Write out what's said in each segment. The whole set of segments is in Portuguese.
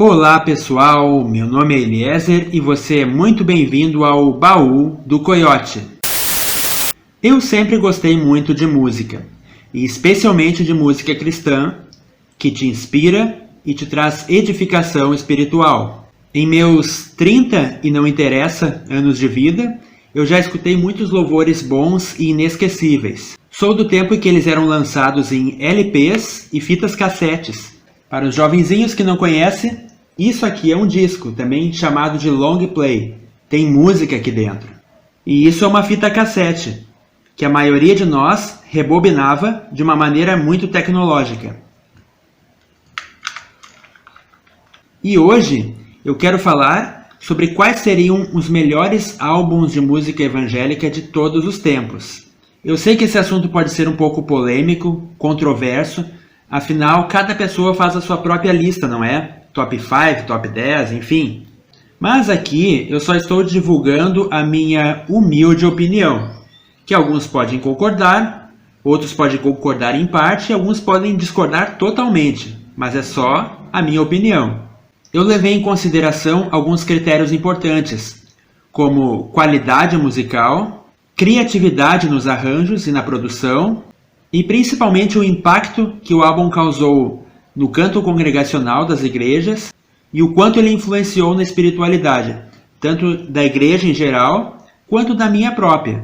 Olá pessoal, meu nome é Eliezer e você é muito bem-vindo ao Baú do Coiote. Eu sempre gostei muito de música, e especialmente de música cristã, que te inspira e te traz edificação espiritual. Em meus 30 e não interessa anos de vida, eu já escutei muitos louvores bons e inesquecíveis. Sou do tempo em que eles eram lançados em LPs e fitas cassetes. Para os jovenzinhos que não conhecem, isso aqui é um disco, também chamado de long play. Tem música aqui dentro. E isso é uma fita cassete, que a maioria de nós rebobinava de uma maneira muito tecnológica. E hoje eu quero falar sobre quais seriam os melhores álbuns de música evangélica de todos os tempos. Eu sei que esse assunto pode ser um pouco polêmico, controverso, afinal cada pessoa faz a sua própria lista, não é? Top 5, top 10, enfim. Mas aqui eu só estou divulgando a minha humilde opinião, que alguns podem concordar, outros podem concordar em parte e alguns podem discordar totalmente, mas é só a minha opinião. Eu levei em consideração alguns critérios importantes, como qualidade musical, criatividade nos arranjos e na produção, e principalmente o impacto que o álbum causou no canto congregacional das igrejas e o quanto ele influenciou na espiritualidade, tanto da igreja em geral, quanto da minha própria.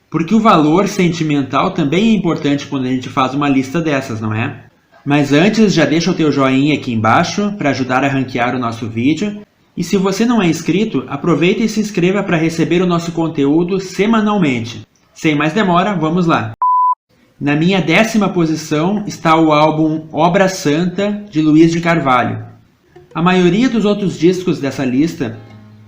Porque o valor sentimental também é importante quando a gente faz uma lista dessas, não é? Mas antes, já deixa o teu joinha aqui embaixo para ajudar a ranquear o nosso vídeo. E se você não é inscrito, aproveita e se inscreva para receber o nosso conteúdo semanalmente. Sem mais demora, vamos lá! Na minha 10ª posição está o álbum Obra Santa, de Luiz de Carvalho. A maioria dos outros discos dessa lista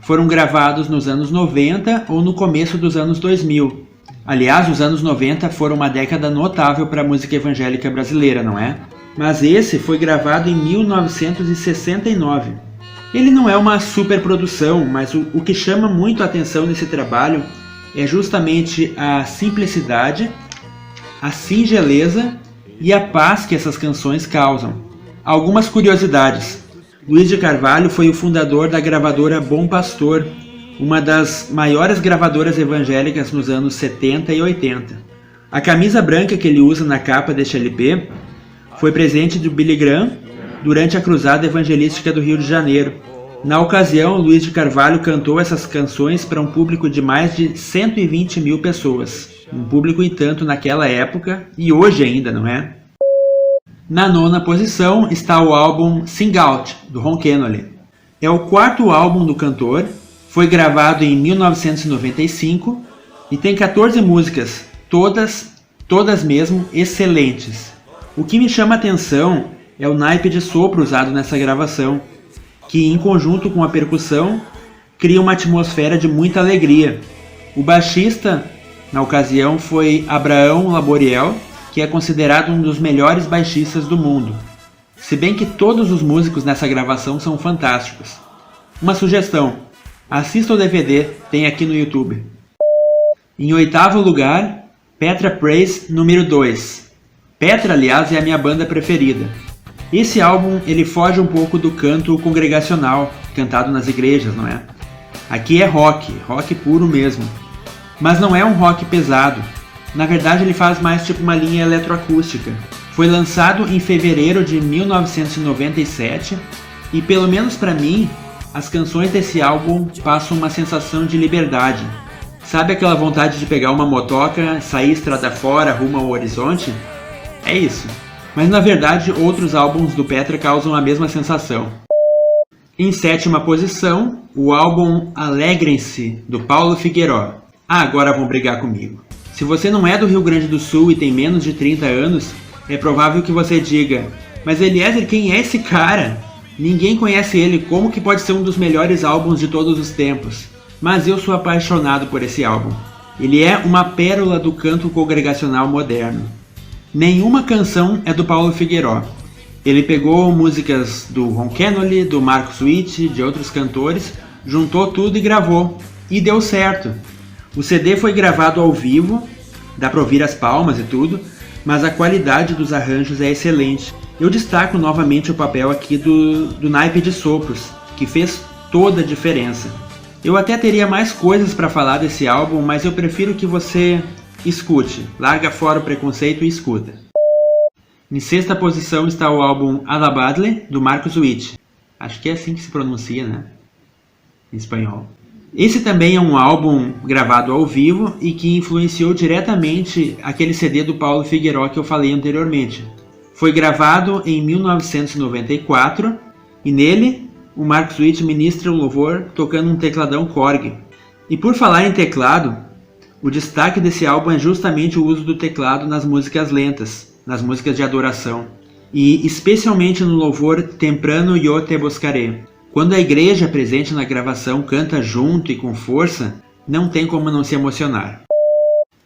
foram gravados nos anos 90 ou no começo dos anos 2000. Aliás, os anos 90 foram uma década notável para a música evangélica brasileira, não é? Mas esse foi gravado em 1969. Ele não é uma superprodução, mas o que chama muito a atenção nesse trabalho é justamente a simplicidade, a singeleza e a paz que essas canções causam. Algumas curiosidades. Luiz de Carvalho foi o fundador da gravadora Bom Pastor, uma das maiores gravadoras evangélicas nos anos 70 e 80. A camisa branca que ele usa na capa deste LP foi presente do Billy Graham durante a cruzada evangelística do Rio de Janeiro. Na ocasião, Luiz de Carvalho cantou essas canções para um público de mais de 120 mil pessoas. Um público e tanto naquela época e hoje ainda, não é? Na 9ª posição está o álbum Sing Out, do Ron Kenoly. É o 4º álbum do cantor, foi gravado em 1995 e tem 14 músicas, todas mesmo excelentes. O que me chama a atenção é o naipe de sopro usado nessa gravação, que em conjunto com a percussão cria uma atmosfera de muita alegria. O baixista na ocasião foi Abraão Laboriel, que é considerado um dos melhores baixistas do mundo. Se bem que todos os músicos nessa gravação são fantásticos. Uma sugestão, assista o DVD, tem aqui no YouTube. Em 8º lugar, Petra Praise número 2. Petra, aliás, é a minha banda preferida. Esse álbum ele foge um pouco do canto congregacional, cantado nas igrejas, não é? Aqui é rock puro mesmo. Mas não é um rock pesado. Na verdade, ele faz mais tipo uma linha eletroacústica. Foi lançado em fevereiro de 1997 e, pelo menos para mim, as canções desse álbum passam uma sensação de liberdade. Sabe aquela vontade de pegar uma motoca, sair estrada fora, rumo ao horizonte? É isso. Mas na verdade, outros álbuns do Petra causam a mesma sensação. Em 7ª posição, o álbum Alegrem-se, do Paulo Figueiró. Agora vão brigar comigo. Se você não é do Rio Grande do Sul e tem menos de 30 anos, é provável que você diga: mas Eliezer, quem é esse cara? Ninguém conhece ele, como que pode ser um dos melhores álbuns de todos os tempos? Mas eu sou apaixonado por esse álbum. Ele é uma pérola do canto congregacional moderno. Nenhuma canção é do Paulo Figueiró. Ele pegou músicas do Ron Kenoly, do Marcos Witt, de outros cantores, juntou tudo e gravou. E deu certo. O CD foi gravado ao vivo, dá para ouvir as palmas e tudo, mas a qualidade dos arranjos é excelente. Eu destaco novamente o papel aqui do naipe de sopros, que fez toda a diferença. Eu até teria mais coisas para falar desse álbum, mas eu prefiro que você escute, larga fora o preconceito e escuta. Em sexta posição está o álbum Alabadle, do Marcos Witt. Acho que é assim que se pronuncia, né? Em espanhol. Esse também é um álbum gravado ao vivo e que influenciou diretamente aquele CD do Paulo Figueiró que eu falei anteriormente. Foi gravado em 1994 e nele o Marcos Witt ministra o louvor tocando um tecladão Korg. E por falar em teclado, o destaque desse álbum é justamente o uso do teclado nas músicas lentas, nas músicas de adoração, e especialmente no louvor Temprano Yo Te Buscaré. Quando a igreja presente na gravação canta junto e com força, não tem como não se emocionar.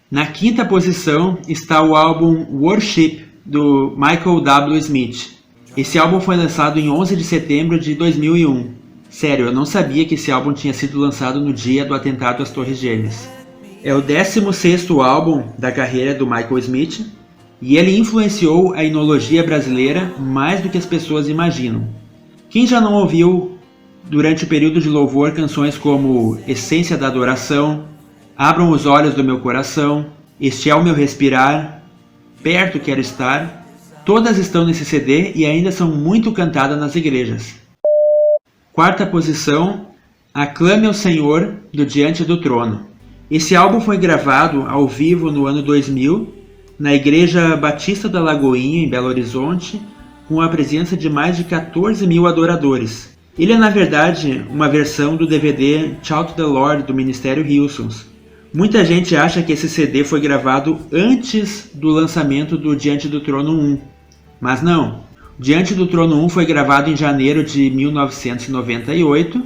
Na quinta posição está o álbum Worship, do Michael W. Smith. Esse álbum foi lançado em 11 de setembro de 2001. Sério, eu não sabia que esse álbum tinha sido lançado no dia do atentado às Torres Gêmeas. É o 16º álbum da carreira do Michael Smith e ele influenciou a enologia brasileira mais do que as pessoas imaginam. Quem já não ouviu durante o período de louvor canções como Essência da Adoração, Abram os Olhos do Meu Coração, Este é o Meu Respirar, Perto Quero Estar, todas estão nesse CD e ainda são muito cantadas nas igrejas. Quarta posição, Aclame ao Senhor, do Diante do Trono. Esse álbum foi gravado ao vivo no ano 2000, na Igreja Batista da Lagoinha, em Belo Horizonte, com a presença de mais de 14 mil adoradores. Ele é, na verdade, uma versão do DVD Shout the Lord, do Ministério Hillsongs. Muita gente acha que esse CD foi gravado antes do lançamento do Diante do Trono 1, mas não. Diante do Trono 1 foi gravado em janeiro de 1998,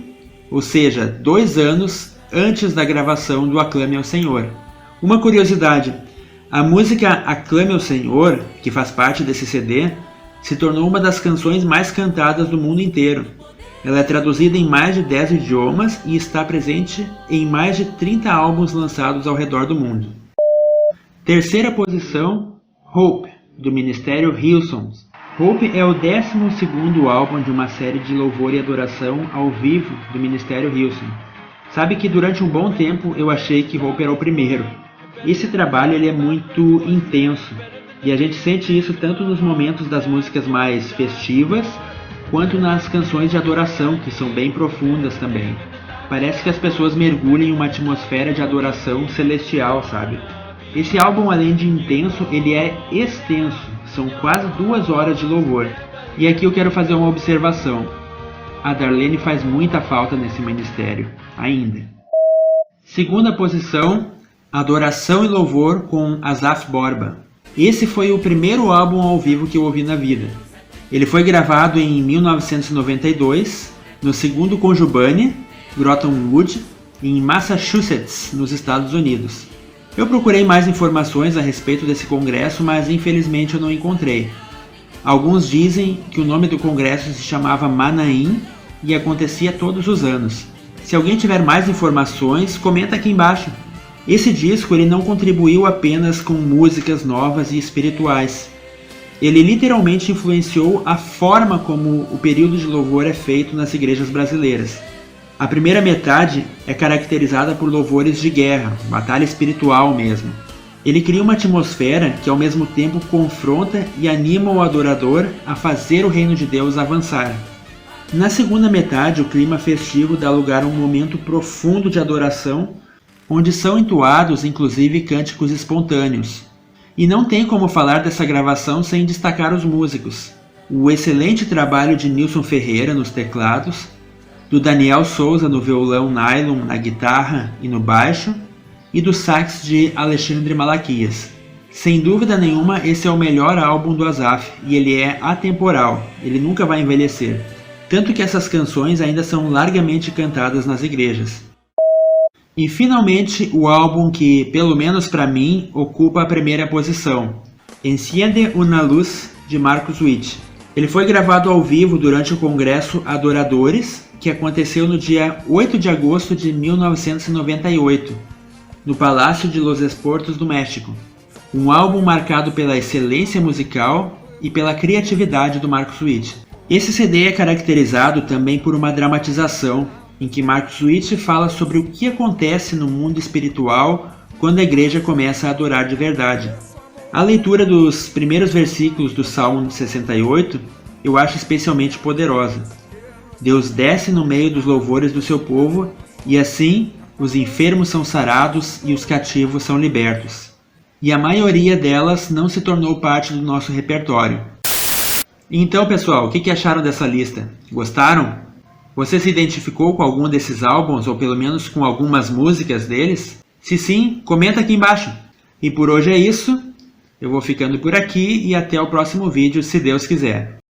ou seja, 2 anos antes da gravação do Aclame ao Senhor. Uma curiosidade, a música Aclame ao Senhor, que faz parte desse CD, se tornou uma das canções mais cantadas do mundo inteiro. Ela é traduzida em mais de 10 idiomas e está presente em mais de 30 álbuns lançados ao redor do mundo. Terceira posição, Hope, do Ministério Hillsongs. Hope é o 12º álbum de uma série de louvor e adoração ao vivo do Ministério Hillsong. Sabe que durante um bom tempo eu achei que Hope era o primeiro. Esse trabalho ele é muito intenso e a gente sente isso tanto nos momentos das músicas mais festivas quanto nas canções de adoração, que são bem profundas também. Parece que as pessoas mergulham em uma atmosfera de adoração celestial, sabe? Esse álbum, além de intenso, ele é extenso, são quase 2 horas de louvor. E aqui eu quero fazer uma observação. A Darlene faz muita falta nesse ministério, ainda. Segunda posição, Adoração e Louvor com Asaf Borba. Esse foi o primeiro álbum ao vivo que eu ouvi na vida. Ele foi gravado em 1992, no 2º Conjubane, Groton Wood, em Massachusetts, nos Estados Unidos. Eu procurei mais informações a respeito desse congresso, mas infelizmente eu não encontrei. Alguns dizem que o nome do congresso se chamava Manaim e acontecia todos os anos. Se alguém tiver mais informações, comenta aqui embaixo. Esse disco ele não contribuiu apenas com músicas novas e espirituais. Ele literalmente influenciou a forma como o período de louvor é feito nas igrejas brasileiras. A primeira metade é caracterizada por louvores de guerra, batalha espiritual mesmo. Ele cria uma atmosfera que ao mesmo tempo confronta e anima o adorador a fazer o reino de Deus avançar. Na segunda metade, o clima festivo dá lugar a um momento profundo de adoração, onde são entoados inclusive cânticos espontâneos. E não tem como falar dessa gravação sem destacar os músicos. O excelente trabalho de Nilson Ferreira nos teclados, do Daniel Souza no violão nylon, na guitarra e no baixo, e do sax de Alexandre Malaquias. Sem dúvida nenhuma, esse é o melhor álbum do Asaf, e ele é atemporal, ele nunca vai envelhecer. Tanto que essas canções ainda são largamente cantadas nas igrejas. E finalmente, o álbum que, pelo menos para mim, ocupa a primeira posição, Enciende una Luz, de Marcos Witt. Ele foi gravado ao vivo durante o congresso Adoradores, que aconteceu no dia 8 de agosto de 1998, no Palácio de los Esportes do México. Um álbum marcado pela excelência musical e pela criatividade do Marcus Witt. Esse CD é caracterizado também por uma dramatização, em que Marcus Witt fala sobre o que acontece no mundo espiritual quando a igreja começa a adorar de verdade. A leitura dos primeiros versículos do Salmo 68 eu acho especialmente poderosa. Deus desce no meio dos louvores do seu povo e assim os enfermos são sarados e os cativos são libertos. E a maioria delas não se tornou parte do nosso repertório. Então, pessoal, o que acharam dessa lista? Gostaram? Você se identificou com algum desses álbuns ou pelo menos com algumas músicas deles? Se sim, comenta aqui embaixo. E por hoje é isso. Eu vou ficando por aqui e até o próximo vídeo, se Deus quiser.